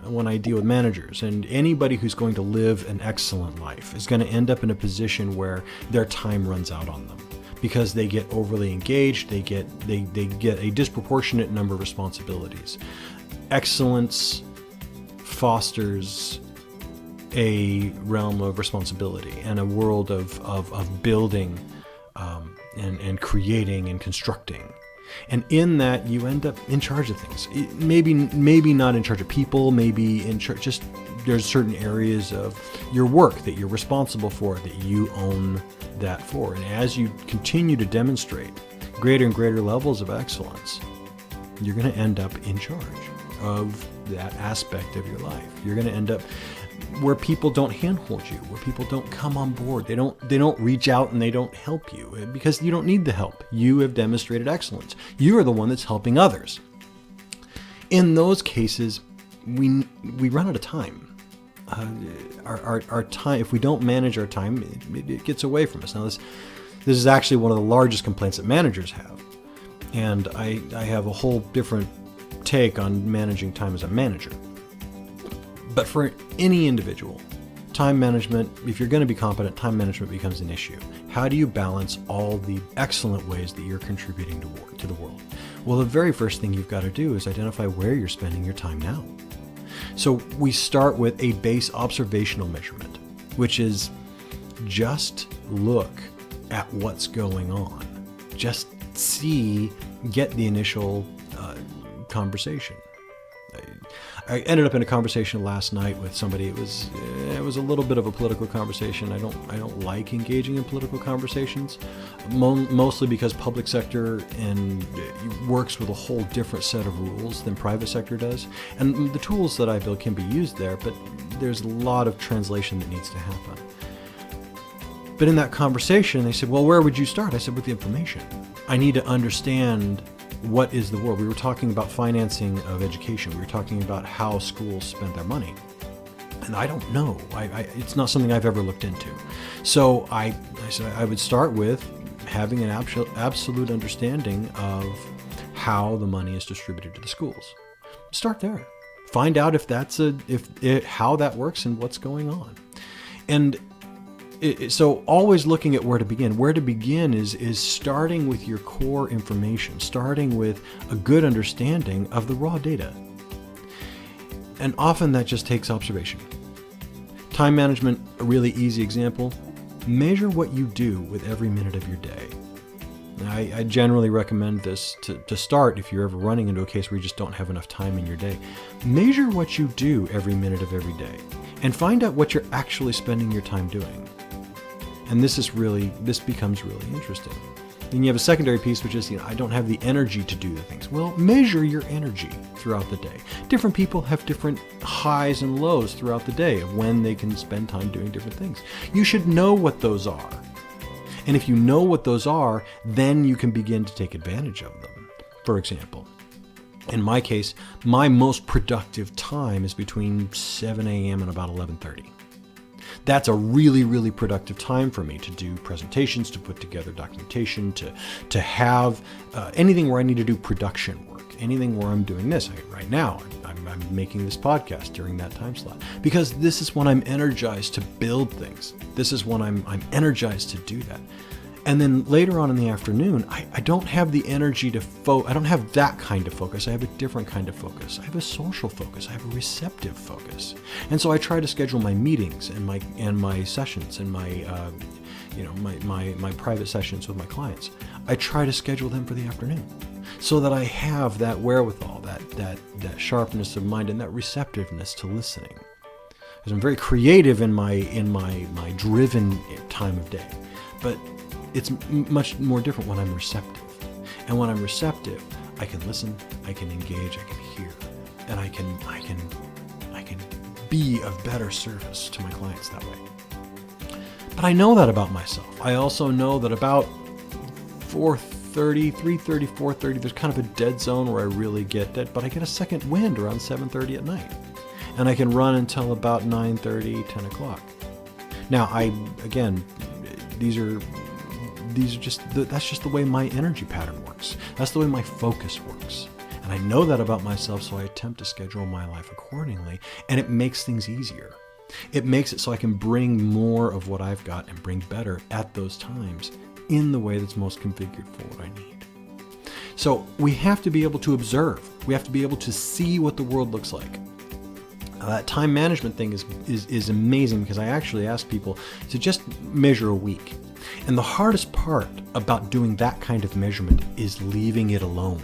when I deal with managers, and anybody who's going to live an excellent life is going to end up in a position where their time runs out on them because they get overly engaged, they get a disproportionate number of responsibilities. Excellence fosters a realm of responsibility and a world of building and creating and constructing. And in that, you end up in charge of things. Maybe not in charge of people, maybe in charge, just there's certain areas of your work that you're responsible for, that you own that for. And as you continue to demonstrate greater and greater levels of excellence, you're going to end up in charge of that aspect of your life. You're going to end up where people don't handhold you, where people don't come on board. They don't reach out and they don't help you because you don't need the help. You have demonstrated excellence. You are the one that's helping others. In those cases, we run out of time. Our time, if we don't manage our time, it gets away from us. Now, this is actually one of the largest complaints that managers have, and I have a whole different take on managing time as a manager. But for any individual, time management, if you're going to be competent, time management becomes an issue. How do you balance all the excellent ways that you're contributing to the world? Well, the very first thing you've got to do is identify where you're spending your time now. So we start with a base observational measurement, which is just look at what's going on. Just get the initial conversation. I ended up in a conversation last night with somebody. It was a little bit of a political conversation. I don't like engaging in political conversations, mostly because public sector works with a whole different set of rules than private sector does. And the tools that I build can be used there, but there's a lot of translation that needs to happen. But in that conversation, they said, well, where would you start? I said, with the information. I need to understand what is the world. We were talking about financing of education. We were talking about how schools spend their money. And I don't know. It's not something I've ever looked into. So I said I would start with having an absolute understanding of how the money is distributed to the schools. Start there. Find out how that works and what's going on. And so always looking at where to begin. Where to begin is starting with your core information, starting with a good understanding of the raw data. And often that just takes observation. Time management, a really easy example. Measure what you do with every minute of your day. I generally recommend this to start if you're ever running into a case where you just don't have enough time in your day. Measure what you do every minute of every day and find out what you're actually spending your time doing. And this becomes really interesting. Then you have a secondary piece, which is, I don't have the energy to do the things. Well, measure your energy throughout the day. Different people have different highs and lows throughout the day of when they can spend time doing different things. You should know what those are. And if you know what those are, then you can begin to take advantage of them. For example, in my case, my most productive time is between 7 a.m. and about 11:30. That's a really, really productive time for me to do presentations, to put together documentation, to have anything where I need to do production work, anything where I'm doing this. Right now, I'm making this podcast during that time slot because this is when I'm energized to build things. This is when I'm energized to do that. And then later on in the afternoon, I don't have the energy to I don't have that kind of focus. I have a different kind of focus. I have a social focus. I have a receptive focus. And so I try to schedule my meetings and my sessions and my private sessions with my clients. I try to schedule them for the afternoon so that I have that wherewithal, that sharpness of mind and that receptiveness to listening. Because I'm very creative in my driven time of day. But it's much more different when I'm receptive. And when I'm receptive, I can listen, I can engage, I can hear, and I can be of better service to my clients that way. But I know that about myself. I also know that about 3:30, 4:30, there's kind of a dead zone where I really get that, but I get a second wind around 7:30 at night. And I can run until about 9:30, 10 o'clock. Now, that's just the way my energy pattern works. That's the way my focus works. And I know that about myself, so I attempt to schedule my life accordingly, and it makes things easier. It makes it so I can bring more of what I've got and bring better at those times in the way that's most configured for what I need. So we have to be able to observe. We have to be able to see what the world looks like. That time management thing is amazing, because I actually ask people to just measure a week. And the hardest part about doing that kind of measurement is leaving it alone.